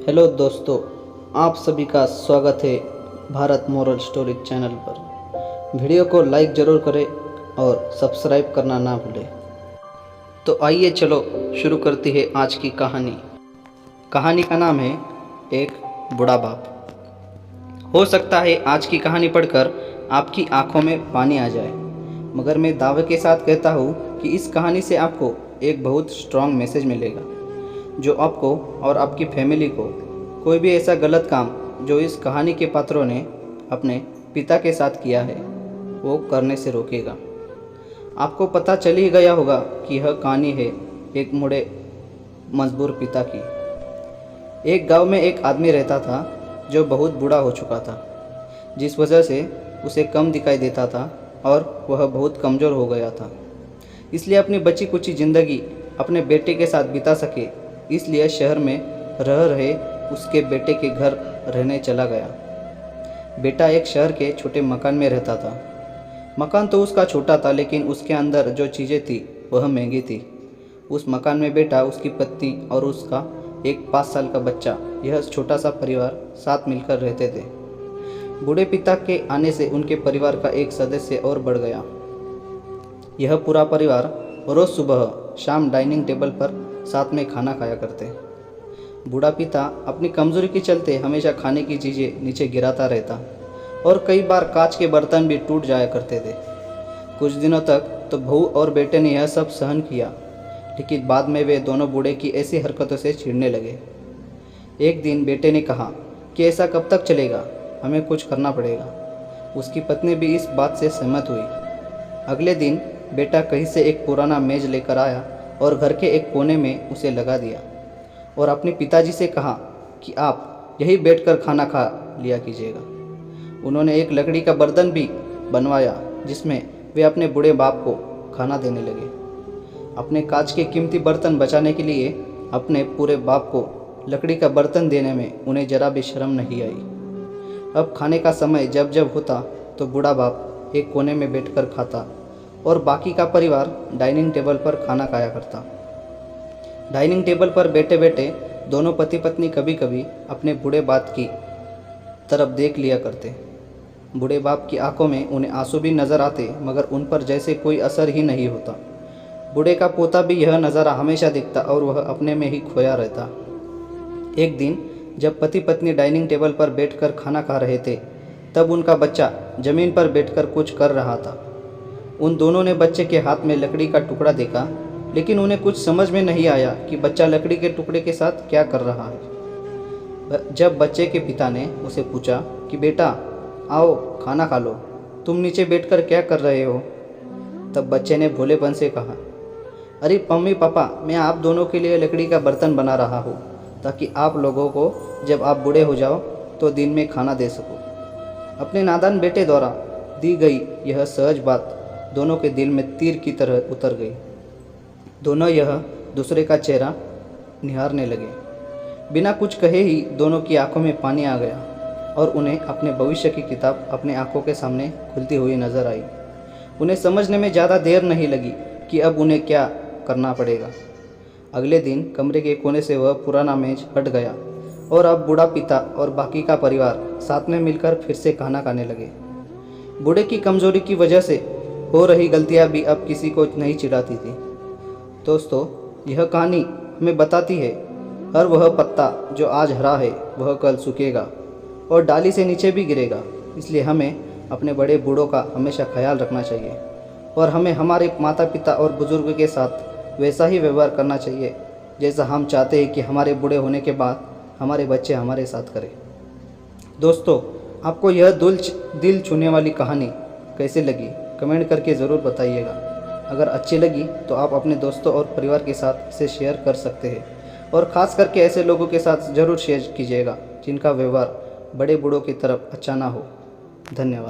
Hello दोस्तों, आप सभी का स्वागत है भारत मोरल स्टोरी चैनल पर। वीडियो को लाइक ज़रूर करें और सब्सक्राइब करना ना भूलें। तो आइए चलो शुरू करती है आज की कहानी। कहानी का नाम है एक बूढ़ा बाप। हो सकता है आज की कहानी पढ़कर आपकी आंखों में पानी आ जाए, मगर मैं दावे के साथ कहता हूँ कि इस कहानी से आपको एक बहुत स्ट्रॉन्ग मैसेज मिलेगा जो आपको और आपकी फैमिली को कोई भी ऐसा गलत काम जो इस कहानी के पात्रों ने अपने पिता के साथ किया है वो करने से रोकेगा। आपको पता चल ही गया होगा कि यह कहानी है एक बूढ़े मजबूर पिता की। एक गांव में एक आदमी रहता था जो बहुत बूढ़ा हो चुका था, जिस वजह से उसे कम दिखाई देता था और वह बहुत कमज़ोर हो गया था। इसलिए अपनी बची कुची ज़िंदगी अपने बेटे के साथ बिता सके, इसलिए शहर में रह रहे उसके बेटे के घर रहने चला गया। बेटा एक शहर के छोटे मकान में रहता था। मकान तो उसका छोटा था, लेकिन उसके अंदर जो चीज़ें थी वह महंगी थी। उस मकान में बेटा, उसकी पत्नी और उसका एक 5 साल का बच्चा, यह छोटा सा परिवार साथ मिलकर रहते थे। बूढ़े पिता के आने से उनके परिवार का एक सदस्य और बढ़ गया। यह पूरा परिवार रोज़ सुबह शाम डाइनिंग टेबल पर साथ में खाना खाया करते। बूढ़ा पिता अपनी कमज़ोरी के चलते हमेशा खाने की चीज़ें नीचे गिराता रहता और कई बार कांच के बर्तन भी टूट जाया करते थे। कुछ दिनों तक तो बहू और बेटे ने यह सब सहन किया, लेकिन बाद में वे दोनों बूढ़े की ऐसी हरकतों से चिढ़ने लगे। एक दिन बेटे ने कहा कि ऐसा कब तक चलेगा, हमें कुछ करना पड़ेगा। उसकी पत्नी भी इस बात से सहमत हुई। अगले दिन बेटा कहीं से एक पुराना मेज लेकर आया और घर के एक कोने में उसे लगा दिया और अपने पिताजी से कहा कि आप यहीं बैठकर खाना खा लिया कीजिएगा। उन्होंने एक लकड़ी का बर्तन भी बनवाया जिसमें वे अपने बूढ़े बाप को खाना देने लगे। अपने कांच के कीमती बर्तन बचाने के लिए अपने पूरे बाप को लकड़ी का बर्तन देने में उन्हें जरा भी शर्म नहीं आई। अब खाने का समय जब जब होता तो बूढ़ा बाप एक कोने में बैठकर खाता और बाकी का परिवार डाइनिंग टेबल पर खाना खाया करता। डाइनिंग टेबल पर बैठे बैठे दोनों पति पत्नी कभी कभी अपने बूढ़े बाप की तरफ देख लिया करते। बूढ़े बाप की आंखों में उन्हें आंसू भी नज़र आते, मगर उन पर जैसे कोई असर ही नहीं होता। बूढ़े का पोता भी यह नज़ारा हमेशा देखता और वह अपने में ही खोया रहता। एक दिन जब पति पत्नी डाइनिंग टेबल पर बैठकर खाना खा रहे थे, तब उनका बच्चा ज़मीन पर बैठकर कुछ कर रहा था। उन दोनों ने बच्चे के हाथ में लकड़ी का टुकड़ा देखा, लेकिन उन्हें कुछ समझ में नहीं आया कि बच्चा लकड़ी के टुकड़े के साथ क्या कर रहा है। जब बच्चे के पिता ने उसे पूछा कि बेटा आओ खाना खा लो, तुम नीचे बैठकर क्या कर रहे हो, तब बच्चे ने भोलेपन से कहा, अरे मम्मी पापा, मैं आप दोनों के लिए लकड़ी का बर्तन बना रहा हूँ ताकि आप लोगों को जब आप बूढ़े हो जाओ तो दिन में खाना दे सको। अपने नादान बेटे द्वारा दी गई यह सहज बात दोनों के दिल में तीर की तरह उतर गई। दोनों यह दूसरे का चेहरा निहारने लगे। बिना कुछ कहे ही दोनों की आंखों में पानी आ गया और उन्हें अपने भविष्य की किताब अपने आंखों के सामने खुलती हुई नजर आई। उन्हें समझने में ज़्यादा देर नहीं लगी कि अब उन्हें क्या करना पड़ेगा। अगले दिन कमरे के कोने से वह पुराना मेज हट गया और अब बूढ़ा पिता और बाकी का परिवार साथ में मिलकर फिर से खाना खाने लगे। बूढ़े की कमज़ोरी की वजह से हो रही गलतियां भी अब किसी को नहीं चिढ़ाती थी। दोस्तों, यह कहानी हमें बताती है हर वह पत्ता जो आज हरा है वह कल सूखेगा और डाली से नीचे भी गिरेगा। इसलिए हमें अपने बड़े बूढ़ों का हमेशा ख्याल रखना चाहिए और हमें हमारे माता पिता और बुज़ुर्ग के साथ वैसा ही व्यवहार करना चाहिए जैसा हम चाहते हैं कि हमारे बूढ़े होने के बाद हमारे बच्चे हमारे साथ करें। दोस्तों, आपको यह दिल छूने वाली कहानी कैसे लगी कमेंट करके ज़रूर बताइएगा। अगर अच्छी लगी तो आप अपने दोस्तों और परिवार के साथ इसे शेयर कर सकते हैं और ख़ास करके ऐसे लोगों के साथ ज़रूर शेयर कीजिएगा जिनका व्यवहार बड़े बूढ़ों की तरफ अच्छा ना हो। धन्यवाद।